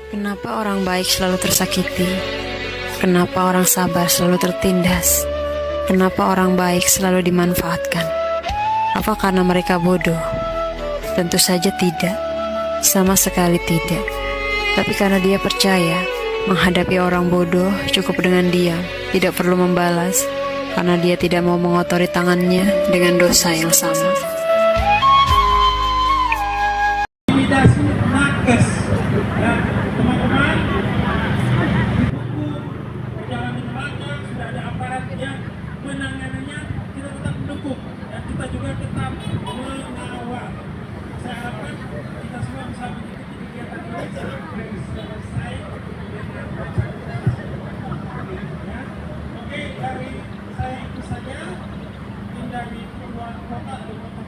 Kenapa orang baik selalu tersakiti? Kenapa orang sabar selalu tertindas? Kenapa orang baik selalu dimanfaatkan? Apa karena mereka bodoh? Tentu saja tidak. Sama sekali tidak. Tapi karena dia percaya, menghadapi orang bodoh cukup dengan diam, tidak perlu membalas, karena dia tidak mau mengotori tangannya dengan dosa yang sama. Intimidasi nakes ya teman-teman, hukum berjalan dengan lancar, sudah ada aparatnya, penanganannya kita tetap mendukung dan kita juga tetap mengawal. Saya harapkan kita semua bisa mengikuti kegiatan ini sampai selesai dengan ya. Oke, dari saya itu saja. Mungkin dari keluar kota atau kota.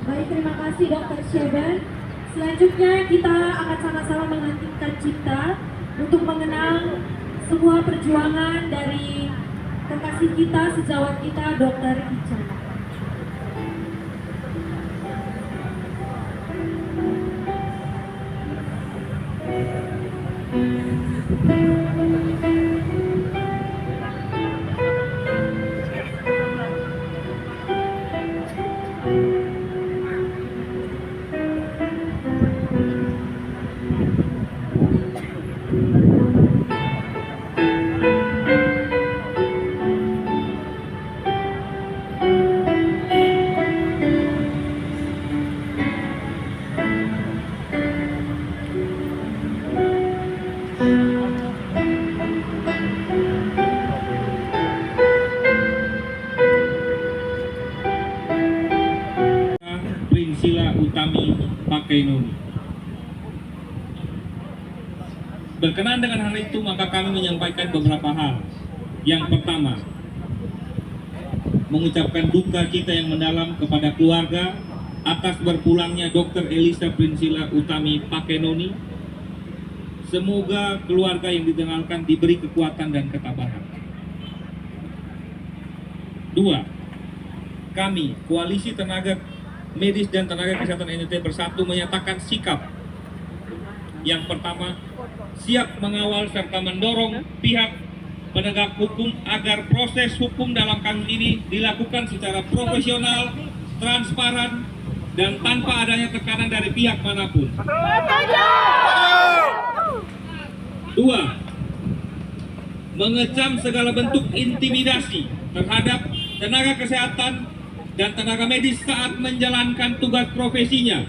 Baik, terima kasih Dr. Syeban. Selanjutnya kita akan sama-sama menghentikan cipta untuk mengenang sebuah perjuangan dari kekasih kita, sejawat kita, Dr. Ica. Prinsila Utami Pakaianoni. Berkenaan dengan hal itu, maka kami menyampaikan beberapa hal. Yang pertama, mengucapkan duka kita yang mendalam kepada keluarga atas berpulangnya Dr. Elisa Prinsila Utami Pakaianoni. Semoga keluarga yang ditinggalkan diberi kekuatan dan ketabahan. Dua, kami, Koalisi Tenaga Medis dan Tenaga Kesehatan NTT Bersatu menyatakan sikap. Yang pertama, siap mengawal serta mendorong pihak penegak hukum agar proses hukum dalam kasus ini dilakukan secara profesional, transparan, dan tanpa adanya tekanan dari pihak manapun. Dua, mengecam segala bentuk intimidasi terhadap tenaga kesehatan dan tenaga medis saat menjalankan tugas profesinya.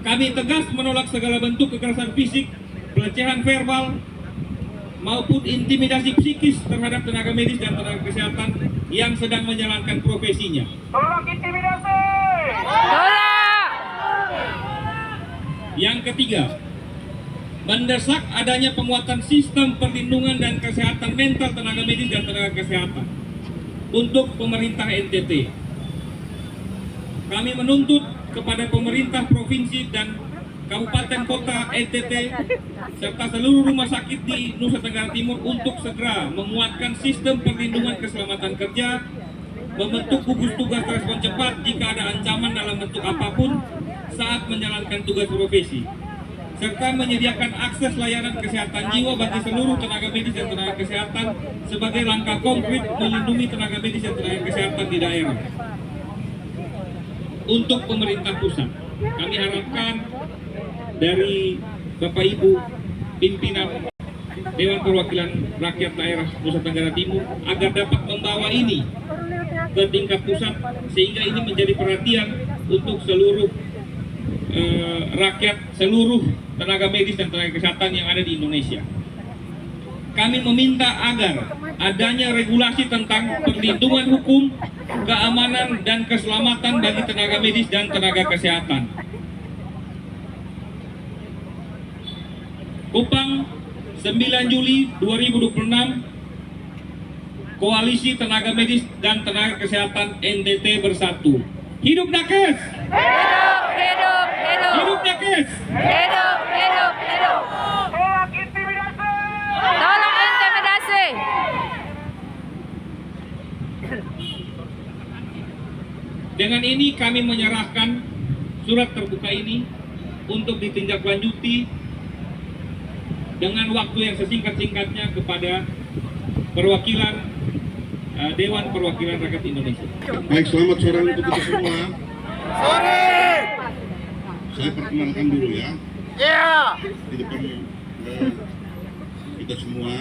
Kami tegas menolak segala bentuk kekerasan fisik, pelecehan verbal, maupun intimidasi psikis terhadap tenaga medis dan tenaga kesehatan yang sedang menjalankan profesinya. Tolak intimidasi! Yang ketiga, mendesak adanya penguatan sistem perlindungan dan kesehatan mental tenaga medis dan tenaga kesehatan untuk pemerintah NTT. Kami menuntut kepada pemerintah provinsi dan kabupaten kota NTT serta seluruh rumah sakit di Nusa Tenggara Timur untuk segera menguatkan sistem perlindungan keselamatan kerja, membentuk gugus tugas respon cepat jika ada ancaman dalam bentuk apapun saat menjalankan tugas profesi, serta menyediakan akses layanan kesehatan jiwa bagi seluruh tenaga medis dan tenaga kesehatan sebagai langkah konkret melindungi tenaga medis dan tenaga kesehatan di daerah. Untuk pemerintah pusat, kami harapkan dari Bapak Ibu pimpinan Dewan Perwakilan Rakyat Daerah Nusa Tenggara Timur agar dapat membawa ini ke tingkat pusat sehingga ini menjadi perhatian untuk seluruh rakyat, seluruh tenaga medis dan tenaga kesehatan yang ada di Indonesia. Kami meminta agar adanya regulasi tentang perlindungan hukum, keamanan, dan keselamatan bagi tenaga medis dan tenaga kesehatan. Kupang, 9 Juli 2026, Koalisi Tenaga Medis dan Tenaga Kesehatan NTT Bersatu. Hidup Nakes! Hidup, hidup, hidup. Hidup Nakes! Hidup, hidup, hidup. Tolak intimidasi! Tolak intimidasi. Dengan ini kami menyerahkan surat terbuka ini untuk ditindaklanjuti dengan waktu yang sesingkat-singkatnya kepada perwakilan Dewan Perwakilan Rakyat Indonesia. Baik, selamat sore untuk kita semua. Sore. Saya perkenalkan dulu ya. Di depan kita semua,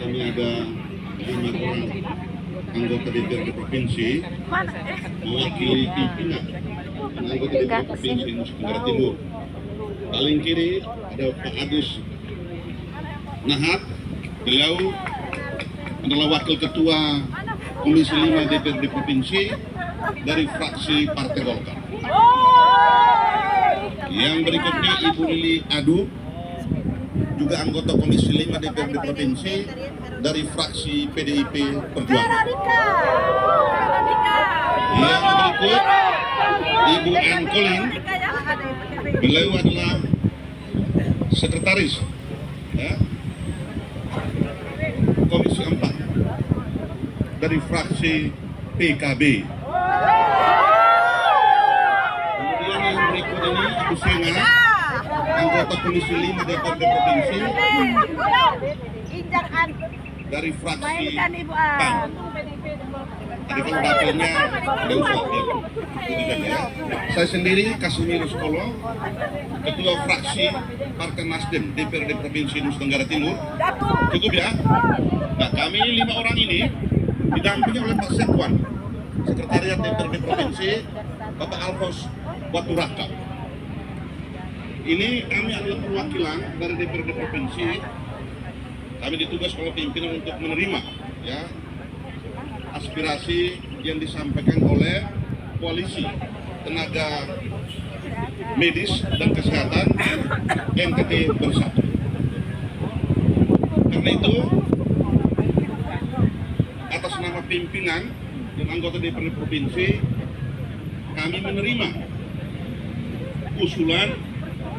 kami ada 5 orang anggota DPRD Provinsi mewakili pimpinan dan anggota DPRD Provinsi Nusa Tenggara Timur. Paling kiri ada Pak Agus Nahat, beliau adalah Wakil Ketua Komisi 5 DPRD Provinsi dari fraksi Partai Golkar. Yang berikutnya Ibu Lili Adu, juga anggota Komisi 5 DPRD Provinsi dari fraksi PDIP Perjuangan. Yang berikut Ibu Ann Colin, beliau adalah sekretaris ya, Komisi 4 dari fraksi PKB. Kemudian yang berikut ini Ibu Sena, anggota Komisi 5 DPRD Provinsi dari fraksi PAN. Tadi kan dapilnya ada usah ya. Saya sendiri Kasimiro Skolo, Ketua Fraksi Partai Nasdem DPRD Provinsi Nusa Tenggara Timur. Cukup ya? Nah, kami 5 orang ini didampingi oleh Pak Sekwan, Sekretariat DPRD Provinsi, Bapak Alfons Waturaka. Ini kami adalah perwakilan dari DPRD Provinsi. Kami ditugas oleh pimpinan untuk menerima ya aspirasi yang disampaikan oleh koalisi tenaga medis dan kesehatan NTT Bersatu. Karena itu, atas nama pimpinan dan anggota DPRD Provinsi, kami menerima usulan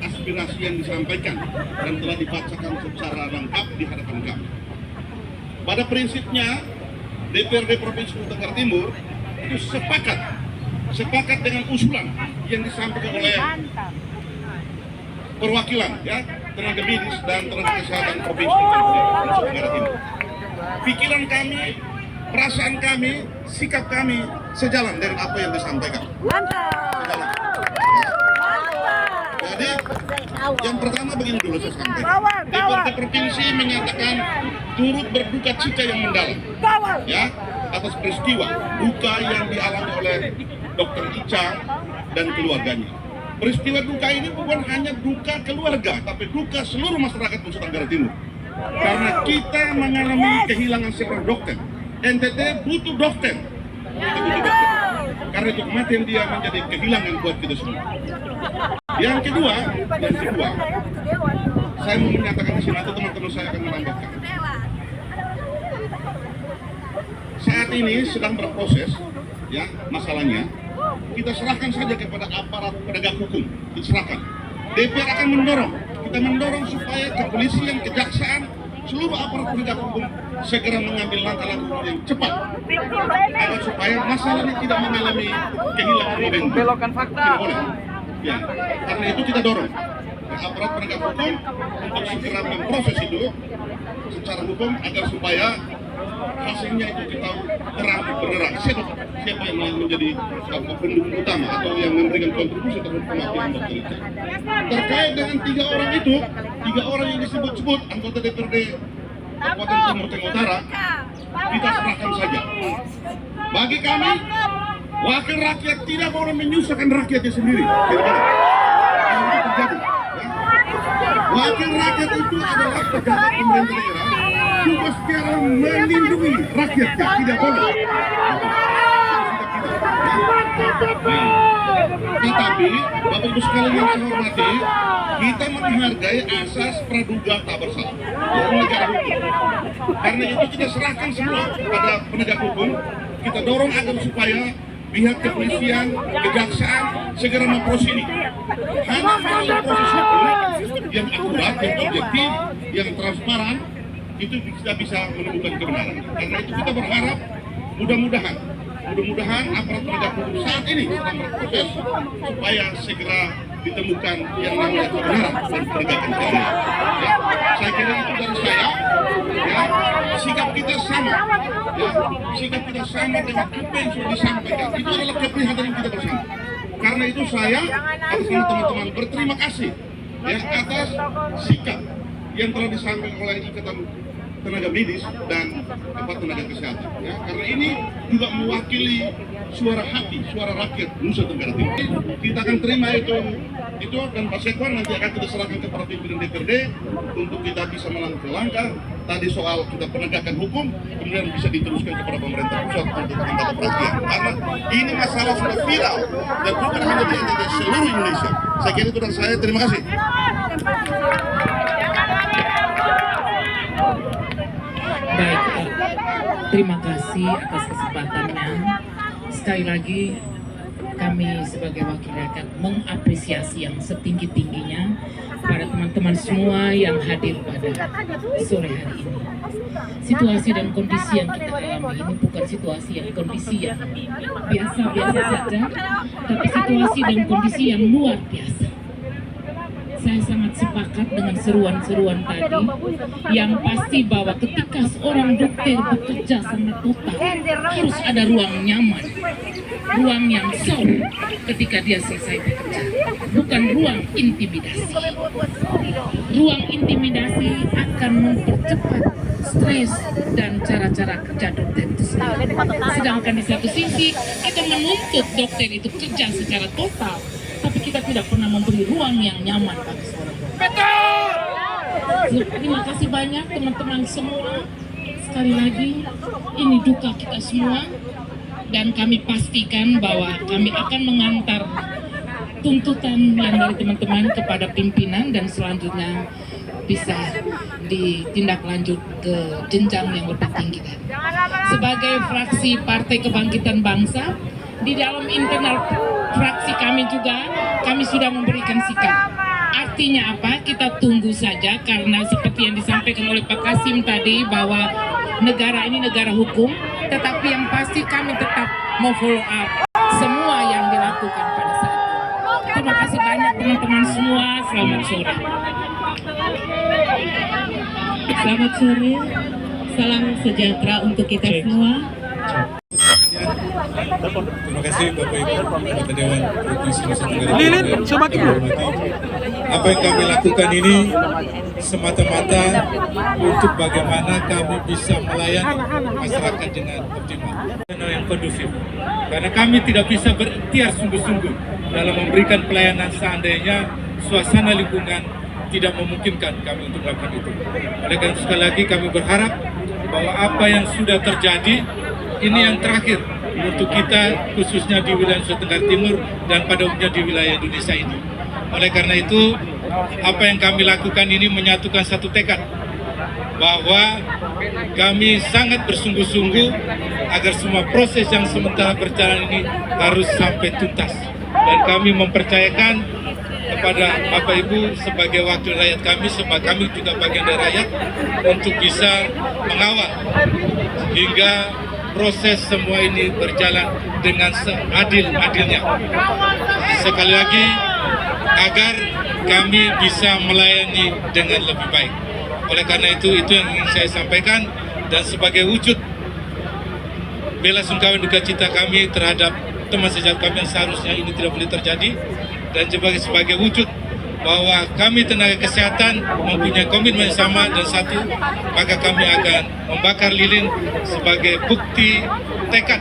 aspirasi yang disampaikan dan telah dibacakan secara lengkap di hadapan kami. Pada prinsipnya, DPRD Provinsi Nusa Tenggara Timur itu sepakat dengan usulan yang disampaikan oleh perwakilan ya tenaga medis dan tenaga kesehatan Provinsi Nusa Tenggara Timur. Pikiran kami, perasaan kami, sikap kami sejalan dengan apa yang disampaikan. Sejalan. Jadi yang pertama begini dulu saya sampaikan. DPRD Provinsi menyatakan turut berduka cita yang mendalam ya atas peristiwa duka yang dialami oleh Dr. Ica dan keluarganya. Peristiwa duka ini bukan hanya duka keluarga, tapi duka seluruh masyarakat Nusa Tenggara Timur. Karena kita mengalami kehilangan seorang dokter. NTT butuh dokter. Kita butuh dokter. Karena itu kematian dia menjadi kehilangan buat kita semua. Yang kedua, saya mau menyatakan di sini atau teman-teman saya akan menambahkan. Saat ini sedang berproses, ya masalahnya. Kita serahkan saja kepada aparat penegak hukum, diserahkan. DPR akan mendorong, kita mendorong supaya kepolisian, kejaksaan, seluruh aparat penegak hukum segera mengambil langkah-langkah yang cepat agar supaya masalahnya tidak mengalami kehilangan momentum. Belokan fakta. Tidak boleh. Ya, karena itu kita dorong aparat penegak hukum untuk segera memproses itu secara hukum agar supaya hasilnya itu kita terang berderang siapa yang menjadi pendukung utama atau yang memberikan kontribusi terhadap kematian Dr. Ica. Terkait dengan 3 orang itu, 3 orang yang disebut-sebut anggota DPRD Kabupaten Timur Tengah Utara, kita serahkan saja. Bagi kami, wakil rakyat tidak boleh menyusahkan rakyatnya sendiri. Tidak boleh. Yang itu terjadi. Ya. Wakil rakyat itu adalah pejabat pemerintah daerah. Tugas dia melindungi rakyatnya, tidak boleh. Tetapi, Bapak Ibu sekalian yang saya hormati, kita menghargai asas praduga tak bersalah dalam negara hukum. Karena itu kita serahkan semua kepada penegak hukum. Kita dorong agar supaya pihak kepolisian, kejaksaan segera memproses ini. Hanya melalui proses hukum yang akurat, yang objektif, yang transparan, itu kita bisa menemukan kebenaran. Karena itu kita berharap mudah-mudahan aparat penegak hukum saat ini sedang berproses supaya segera ditemukan yang namanya kebenaran dan penegakan keadilan. Ya, saya kira itu dari saya. Ya, sikap kita sama. Ya, sikap kita sama dengan apa yang sudah disampaikan. Itu adalah keprihatinan kita bersama. Karena itu saya atas nama teman-teman berterima kasih ya atas sikap yang telah disampaikan oleh Ikatan Tenaga Medis dan tenaga kesehatan. Ya, karena ini juga mewakili suara hati, suara rakyat Nusa Tenggara Timur. Kita akan terima itu dan Pak Sekwan nanti akan kita serahkan kepada pimpinan DPRD untuk kita bisa melangkah langkah. Tadi soal kita penegakan hukum, kemudian bisa diteruskan kepada pemerintah pusat untuk mendapat perhatian. Karena ini masalah sudah viral dan bukan hanya di NTT, seluruh Indonesia. Saya kira itu dari saya. Terima kasih. Baik, terima kasih atas kesempatannya. Sekali lagi kami sebagai wakil rakyat mengapresiasi yang setinggi-tingginya pada teman-teman semua yang hadir pada sore hari ini. Situasi dan kondisi yang kita alami ini bukan situasi yang kondisi yang biasa-biasa saja, tapi situasi dan kondisi yang luar biasa. Saya sangat sepakat dengan seruan-seruan tadi yang pasti bahwa ketika seorang dokter bekerja sangat total harus ada ruang nyaman, ruang yang soft ketika dia selesai bekerja, bukan ruang intimidasi. Ruang intimidasi akan mempercepat stres dan cara-cara kerja dokter itu sendiri. Sedangkan di satu sisi kita menuntut dokter itu kerja secara total, tapi kita tidak pernah memberi ruang yang nyaman bagi seorang dokter. Terima kasih banyak teman-teman semua. Sekali lagi, ini duka kita semua. Dan kami pastikan bahwa kami akan mengantar tuntutan yang dari teman-teman kepada pimpinan dan selanjutnya bisa ditindaklanjut ke jenjang yang lebih tinggi. Sebagai fraksi Partai Kebangkitan Bangsa, di dalam internal fraksi kami juga, kami sudah memberikan sikap. Artinya apa? Kita tunggu saja, karena seperti yang disampaikan oleh Pak Kasim tadi bahwa negara ini negara hukum, tetapi yang pasti kami tetap mau follow up semua yang dilakukan pada saat itu. Terima kasih banyak teman-teman semua, selamat sore. Selamat sore, salam sejahtera untuk kita semua. Terima kasih Bapak Ibu Anggota Dewan Provinsi Nusa Tenggara Timur. Apa yang kami lakukan ini semata-mata untuk bagaimana kami bisa melayani masyarakat dengan optimal dan yang kondusif. Karena kami tidak bisa berikhtiar sungguh-sungguh dalam memberikan pelayanan seandainya suasana lingkungan tidak memungkinkan kami untuk melakukan itu. Oleh karena sekali lagi kami berharap bahwa apa yang sudah terjadi ini yang terakhir untuk kita, khususnya di wilayah Nusa Tenggara Timur dan pada umumnya di wilayah Indonesia ini. Oleh karena itu, apa yang kami lakukan ini menyatukan satu tekad bahwa kami sangat bersungguh-sungguh agar semua proses yang sementara berjalan ini harus sampai tuntas. Dan kami mempercayakan kepada Bapak Ibu sebagai wakil rakyat kami, sebagai kami juga bagian dari rakyat, untuk bisa mengawal hingga proses semua ini berjalan dengan seadil-adilnya. Sekali lagi, agar kami bisa melayani dengan lebih baik. Oleh karena itu yang ingin saya sampaikan, dan sebagai wujud bela sungkawa duka cita kami terhadap teman sejawat kami yang seharusnya ini tidak boleh terjadi, dan sebagai wujud bahwa kami tenaga kesehatan mempunyai komitmen yang sama dan satu, maka kami akan membakar lilin sebagai bukti tekad,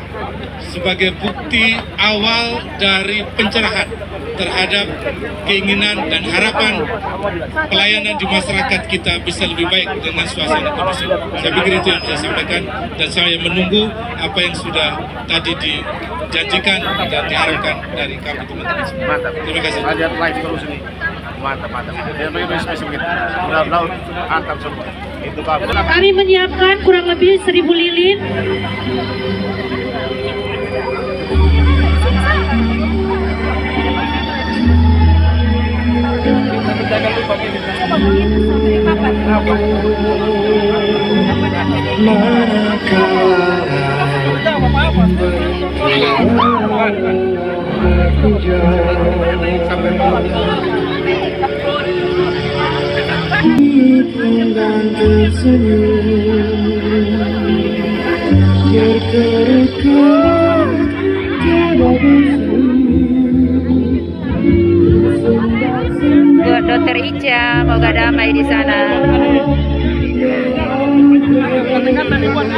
sebagai bukti awal dari pencerahan terhadap keinginan dan harapan pelayanan di masyarakat kita bisa lebih baik dengan suasana kondusif. Saya pikir itu yang saya sampaikan, dan saya menunggu apa yang sudah tadi dijanjikan dan diharapkan dari kami teman-teman semua. Terima kasih. Live terus ini. Mantap. Laut angkat semua. Itu Kami menyiapkan kurang lebih 1000 lilin. Manakala Buat Dokter Ica, moga damai di sana. Kata-kata dibuat